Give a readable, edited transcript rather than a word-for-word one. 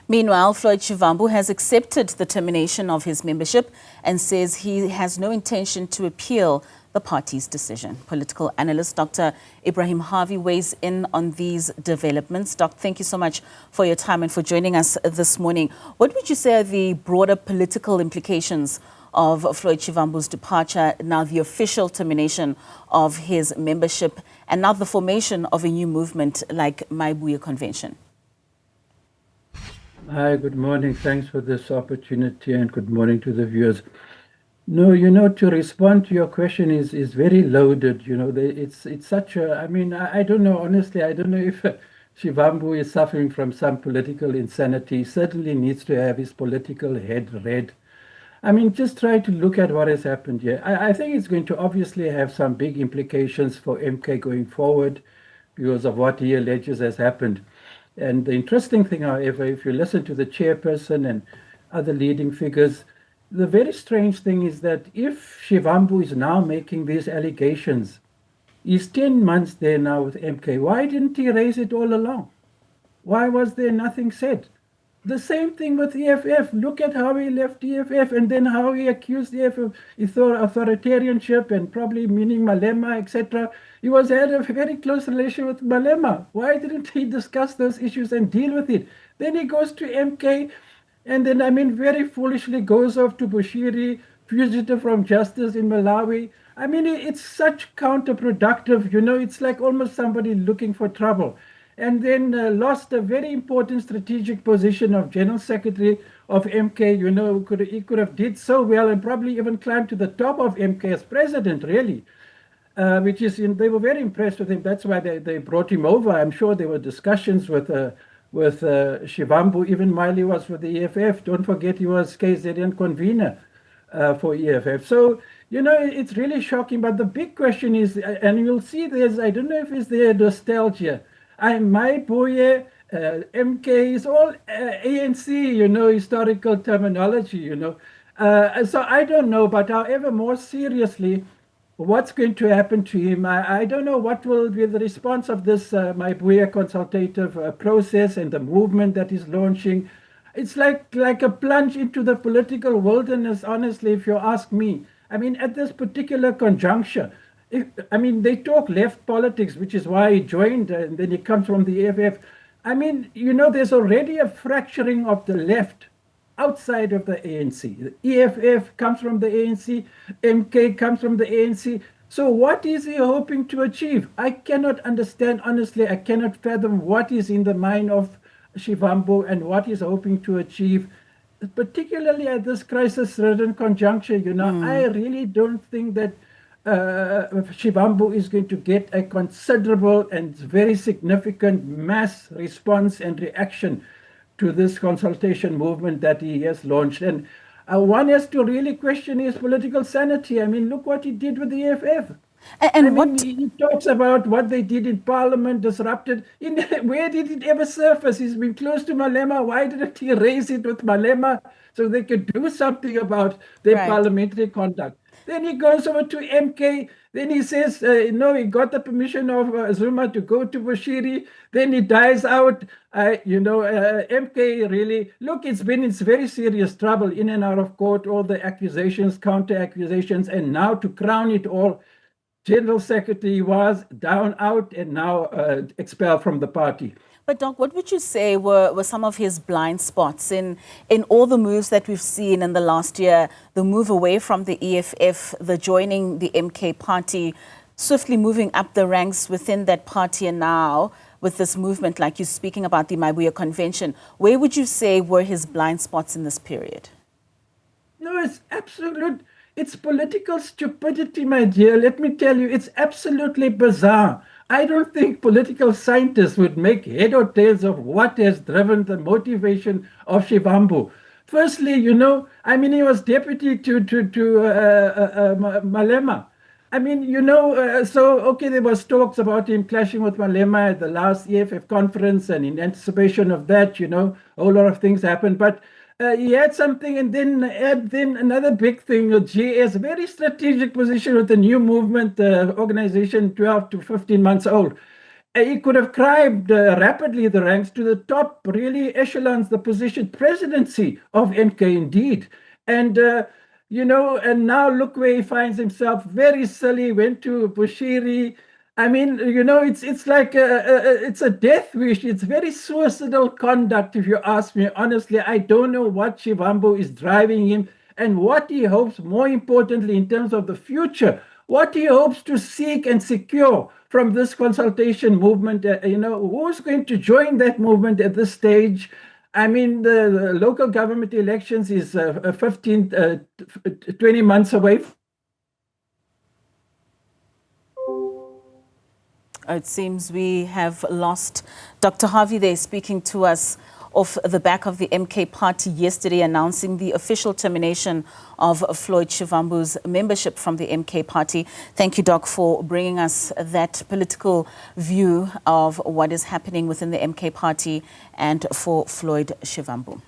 Meanwhile, Floyd Shivambu has accepted the termination of his membership and says he has no intention to appeal the party's decision. Political analyst Dr Ebrahim Harvey weighs in on these developments. Doc, thank you so much for your time and for joining us this morning. What would you say are the broader political implications of Floyd Shivambu's departure, now the official termination of his membership, and now the formation of a new movement like Maibuya Convention? Hi, good morning. Thanks for this opportunity and good morning to the viewers. No, to respond to your question is very loaded. It's such a, I don't know, honestly, I don't know if Shivambu is suffering from some political insanity. He certainly needs to have his political head read. Just try to look at what has happened here. I think it's going to obviously have some big implications for MK going forward because of what he alleges has happened. And the interesting thing, however, if you listen to the chairperson and other leading figures, the very strange thing is that if Shivambu is now making these allegations, he's 10 months there now with MK. Why didn't he raise it all along? Why was there nothing said? The same thing with EFF. Look at how he left EFF and then how he accused EFF of authoritarianship and probably meaning Malema, etc. He had a very close relation with Malema. Why didn't he discuss those issues and deal with it? Then he goes to MK and then, very foolishly goes off to Bushiri, fugitive from justice in Malawi. It's such counterproductive, It's like almost somebody looking for trouble. And then lost a very important strategic position of General Secretary of MK. He could have did so well and probably even climbed to the top of MK as president, really. They were very impressed with him. That's why they brought him over. I'm sure there were discussions with Shivambu, even while he was with the EFF. Don't forget he was KZN convener for EFF. So, it's really shocking. But the big question is, and you'll see I don't know if it's there nostalgia. Maibuya, MK is all ANC, historical terminology, So I don't know, but however, more seriously, what's going to happen to him? I don't know what will be the response of this Maibuya consultative process and the movement that is launching. It's like a plunge into the political wilderness, honestly, if you ask me. At this particular conjuncture, they talk left politics, which is why he joined, and then he comes from the EFF. There's already a fracturing of the left outside of the ANC. The EFF comes from the ANC, MK comes from the ANC. So what is he hoping to achieve? I cannot understand, honestly, I cannot fathom what is in the mind of Shivambu and what he's hoping to achieve, particularly at this crisis-ridden conjuncture. I really don't think that Shivambu is going to get a considerable and very significant mass response and reaction to this consultation movement that he has launched. And one has to really question his political sanity. Look what he did with the EFF. He talks about what they did in parliament, disrupted. Where did it ever surface? He's been close to Malema. Why didn't he raise it with Malema so they could do something about their parliamentary conduct? Then he goes over to MK. Then he says, no, he got the permission of Zuma to go to Bushiri. Then he dies out. MK really, look, it's been in very serious trouble in and out of court, all the accusations, counter accusations. And now to crown it all, General Secretary was down, out, and now expelled from the party. But Doc, what would you say were some of his blind spots in all the moves that we've seen in the last year, the move away from the EFF, the joining the MK party, swiftly moving up the ranks within that party, and now with this movement, like you're speaking about the Maibuya Convention, where would you say were his blind spots in this period? No, it's absolute. It's political stupidity, my dear. Let me tell you, it's absolutely bizarre. I don't think political scientists would make head or tails of what has driven the motivation of Shivambu. Firstly, he was deputy to Malema. There was talks about him clashing with Malema at the last EFF conference, and in anticipation of that, a whole lot of things happened. But he had something, and then another big thing, GS, very strategic position with the new movement organization, 12 to 15 months old. He could have climbed rapidly the ranks to the top, really echelons, the position, presidency of MK indeed. And, and now look where he finds himself. Very silly, went to Bushiri. I mean, it's like it's a death wish. It's very suicidal conduct, if you ask me. Honestly, I don't know what Shivambu is driving him and what he hopes, more importantly, in terms of the future, what he hopes to seek and secure from this consultation movement. Who's going to join that movement at this stage? I mean, the local government elections is 20 months away. It seems we have lost Dr. Harvey there speaking to us off the back of the MK party yesterday, announcing the official termination of Floyd Shivambu's membership from the MK party. Thank you, Doc, for bringing us that political view of what is happening within the MK party and for Floyd Shivambu.